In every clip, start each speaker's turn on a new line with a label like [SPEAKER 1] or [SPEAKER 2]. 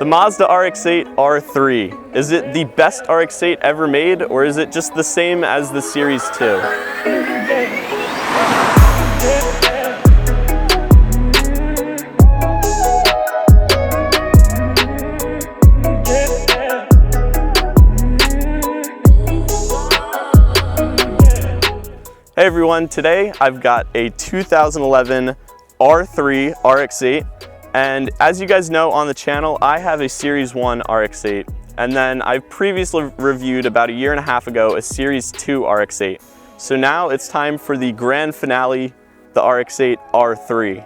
[SPEAKER 1] The Mazda RX8 R3. Is it the best RX8 ever made, or is it just the same as the Series 2? Hey everyone, today I've got a 2011 R3 RX8, and as you guys know on the channel, I have a Series 1 RX8, and then I've previously reviewed about a year and a half ago a Series 2 RX8. So now it's time for the grand finale, the RX8 R3.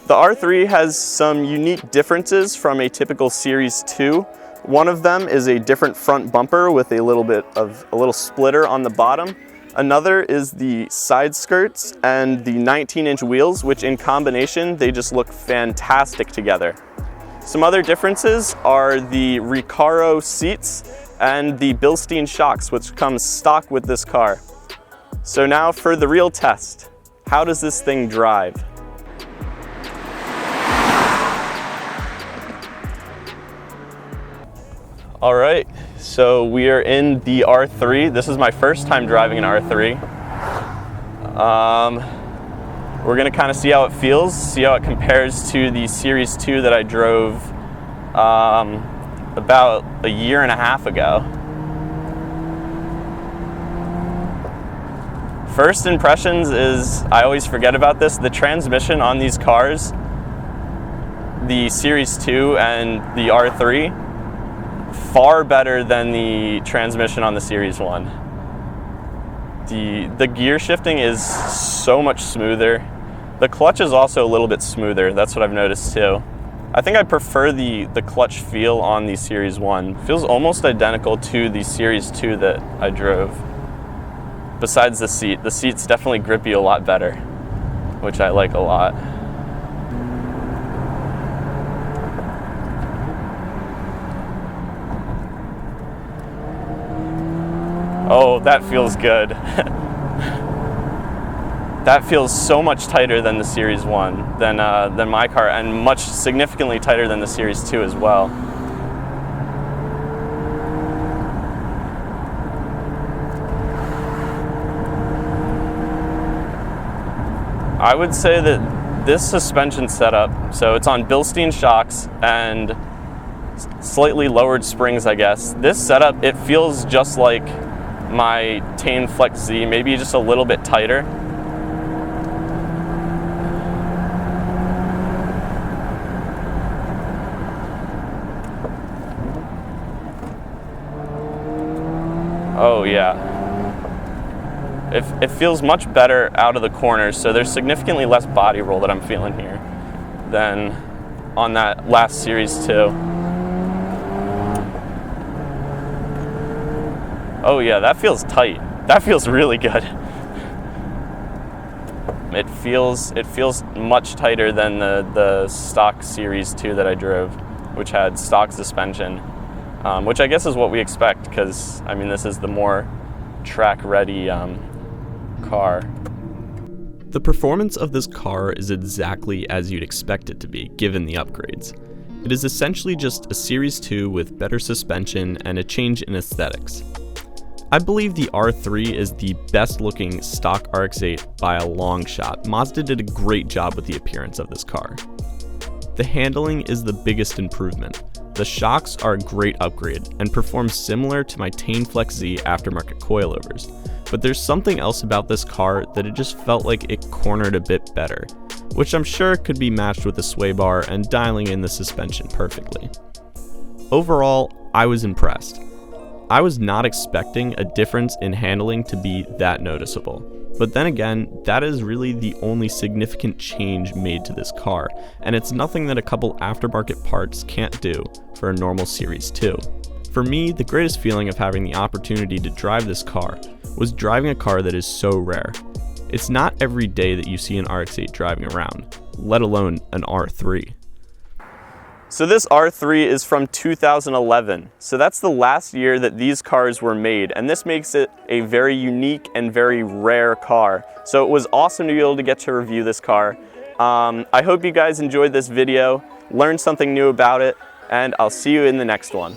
[SPEAKER 1] The R3 has some unique differences from a typical Series 2. One of them is a different front bumper with a little splitter on the bottom. Another is the side skirts and the 19-inch wheels, which in combination, they just look fantastic together. Some other differences are the Recaro seats and the Bilstein shocks, which comes stock with this car. So now for the real test. How does this thing drive? All right, so we are in the R3. This is my first time driving an R3. We're gonna kind of see how it feels, see how it compares to the Series 2 that I drove about a year and a half ago. First impressions is, I always forget about this, the transmission on these cars, the Series 2 and the R3, far better than the transmission on the Series 1. The gear shifting is so much smoother. The clutch is also a little bit smoother. That's what I've noticed too. I think I prefer the clutch feel on the Series 1. It feels almost identical to the Series 2 that I drove. Besides the seat. The seat's definitely grip you a lot better, which I like a lot. Oh, that feels good. That feels so much tighter than the Series 1, than my car, and much significantly tighter than the Series 2 as well. I would say that this suspension setup, so it's on Bilstein shocks and slightly lowered springs, I guess. This setup, it feels just like my Tane Flex Z, maybe just a little bit tighter. Oh yeah. It feels much better out of the corners, so there's significantly less body roll that I'm feeling here than on that last Series 2. Oh yeah, that feels tight. That feels really good. It feels much tighter than the stock Series 2 that I drove, which had stock suspension, which I guess is what we expect, because I mean this is the more track-ready car.
[SPEAKER 2] The performance of this car is exactly as you'd expect it to be, given the upgrades. It is essentially just a Series 2 with better suspension and a change in aesthetics. I believe the R3 is the best looking stock RX8 by a long shot. Mazda did a great job with the appearance of this car. The handling is the biggest improvement. The shocks are a great upgrade and perform similar to my Tane Flex Z aftermarket coilovers, but there's something else about this car that it just felt like it cornered a bit better, which I'm sure could be matched with a sway bar and dialing in the suspension perfectly. Overall, I was impressed. I was not expecting a difference in handling to be that noticeable, but then again, that is really the only significant change made to this car, and it's nothing that a couple aftermarket parts can't do for a normal Series 2. For me, the greatest feeling of having the opportunity to drive this car was driving a car that is so rare. It's not every day that you see an RX-8 driving around, let alone an R3.
[SPEAKER 1] So this R3 is from 2011. So that's the last year that these cars were made, and this makes it a very unique and very rare car. So it was awesome to be able to get to review this car. I hope you guys enjoyed this video, learned something new about it, and I'll see you in the next one.